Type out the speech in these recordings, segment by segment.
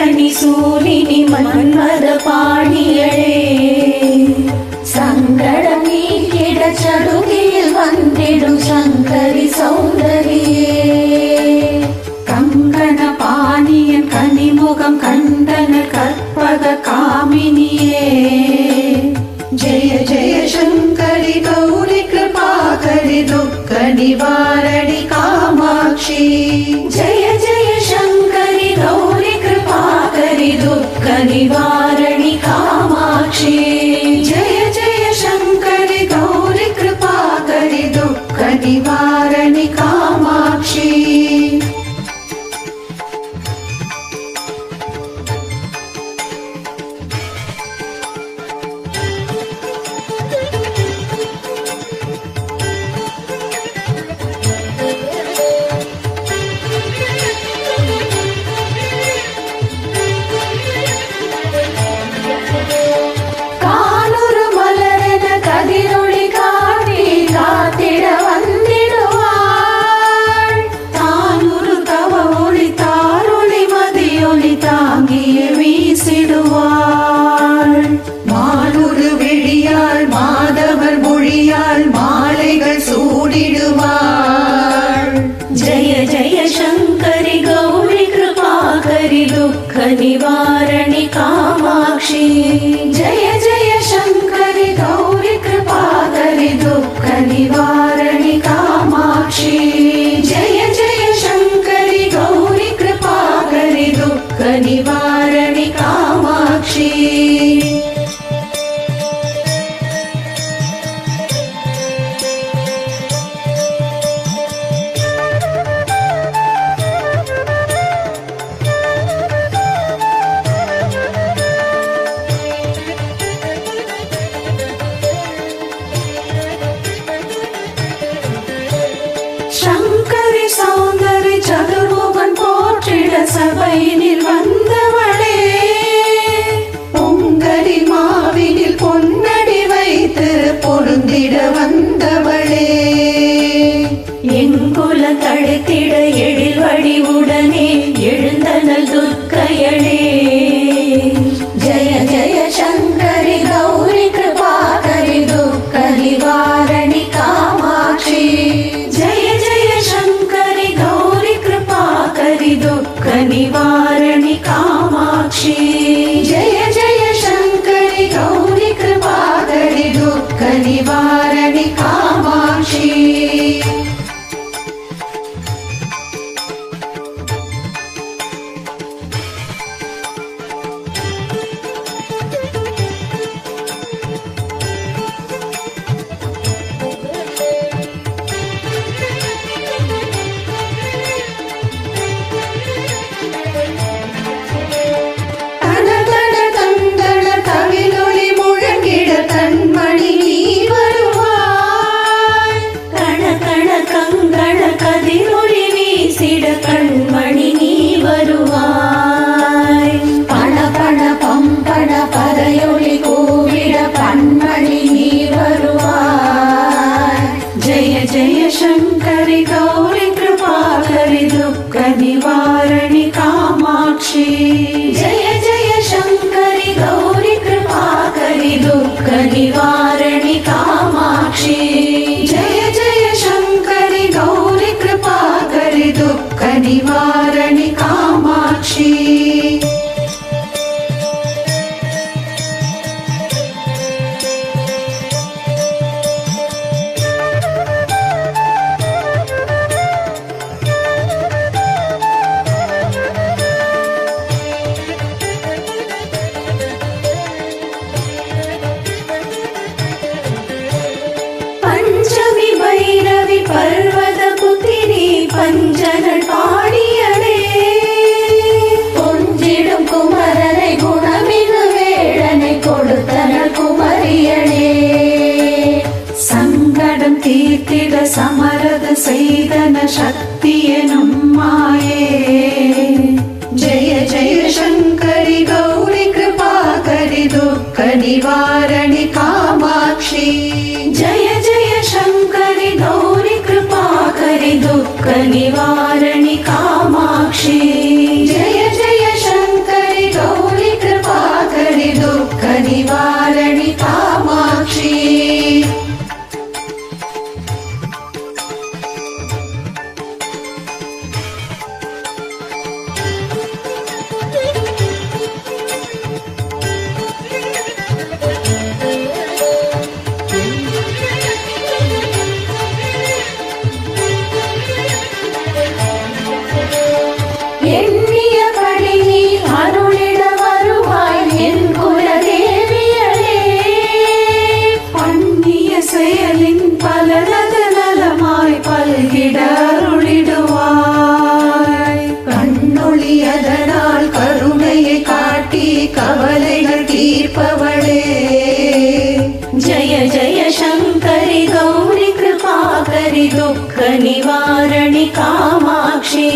கல்யாணி சூலினி மன்மத பாணியளே சங்கடம் நீக்கிட சடுதியில் வந்திடும் சங்கரி சௌந்தரியே கங்கண பாணியன் கனிமுகம் கண்டன கற்பக காமினியே ஜெய ஜெய சங்கரி கௌரி கிருபாகரி துக்க நிவாரணி காமாட்சி ஜெய ஜெய சங்கரி கௌரி கிருபாகரி துக்க நிவாரணி காமாட்சி ஜெய ஜெய சங்கரி கௌரி கிருபாகரி துக்க நிவாரணி காமாட்சி निवारणि कामाक्षी जय जय शंकरि गौरी कृपाकरि दुःख निवारणि कामाक्षी जय जय शंकरि गौरी कृपाकरि दुःख निवारणि कामाक्षी சபையினில் வந்தவளே பொங்கலி மாவினில் பொன்னடி வைத்து பொருந்திட வந்தவளே எங்குல தடுத்திட எழில் வடிவுடனே எழுந்தனல் துர்க்கையளே ஜய ஜய சங்கரி கௌரி கிருபாகரி துக்க நிவாரணி காமாட்சி ஜய ஜய சங்கரி கௌரி கிருபாகரி दुःख निवारणि कामाक्षी जय जय शंकरि गौरी कृपाकरि दुःख निवारणि कामाक्षी கண்மணி நீ வருவாய் பண பண பம்பட பறையொலி கூவிட பண்மணி நீ வருவாய் ஜெய ஜெய சங்கரி கௌரி கிருபாகரி துக்க நிவாரணி காமாட்சி ஜெய ஜெய சங்கரி கௌரி கிருபாகரி துக்க நிவாரணி காமாட்சி ஜெய ஜெய சங்கரி கௌரி கிருபாகரி दुःख निवारणि कामाक्षी पंचमी भैरवी पर्वत पुतिनी பஞ்சனல் பாடியடே பொஞ்சிடும் குமரனை குணமிகு வேடனை கொடுத்தனல் குமரியனே சங்கடம் தீர்த்திட சமரது செய்தன சக்தி எனும் மாயே ஜெய ஜெய சங்கரி கௌரி கிருபாகரி துக்க நிவாரணி காமாட்சி ஜெய ஜெய சங்கரி கௌரி கிருபாகரி दुःख निवारणि कामाक्षी जय जय शंकरि दुःख निवारणि कामाक्षी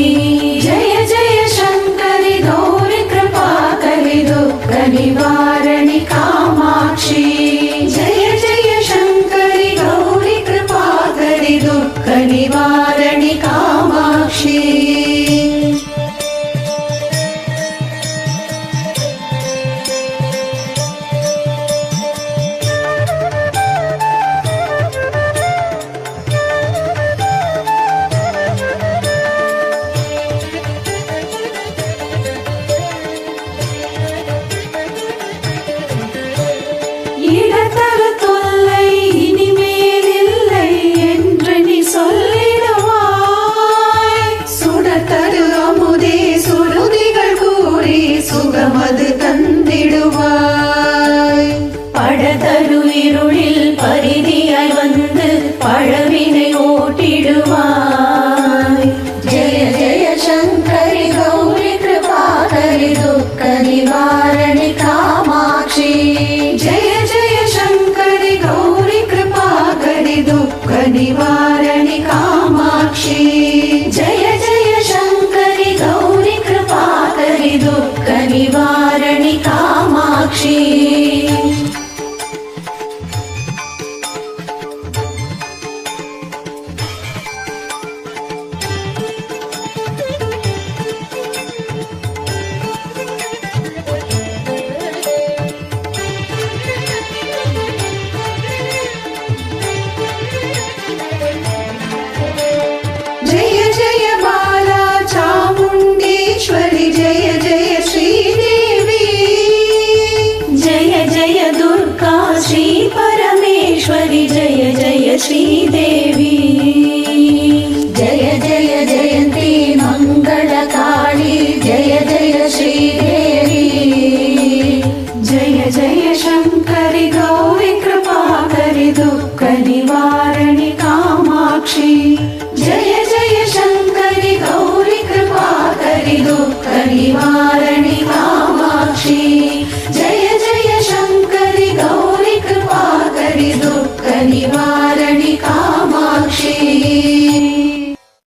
जय जय शङ्करि गौरि कृपाकरि दुःख निवारणि कामाक्षी जय जय शङ्करि गौरि कृपाकरि दुःख निवारणि कामाक्षी இடத்தரு தொல்லை இனிமேலில்லை என்று நீ சொல்லிடுவாய் சுடத்தரு அமுதே சுருதிகள் கூறி சுகமது தந்திடுவாய் படதரு இருளில் பரிதியாய் வந்து பழவினை ஓட்டிடுவாய் ஜெய ஜெய சங்கரி கௌரி கிருபாகரி துக்க நிவாரணி காமாட்சி ஜெய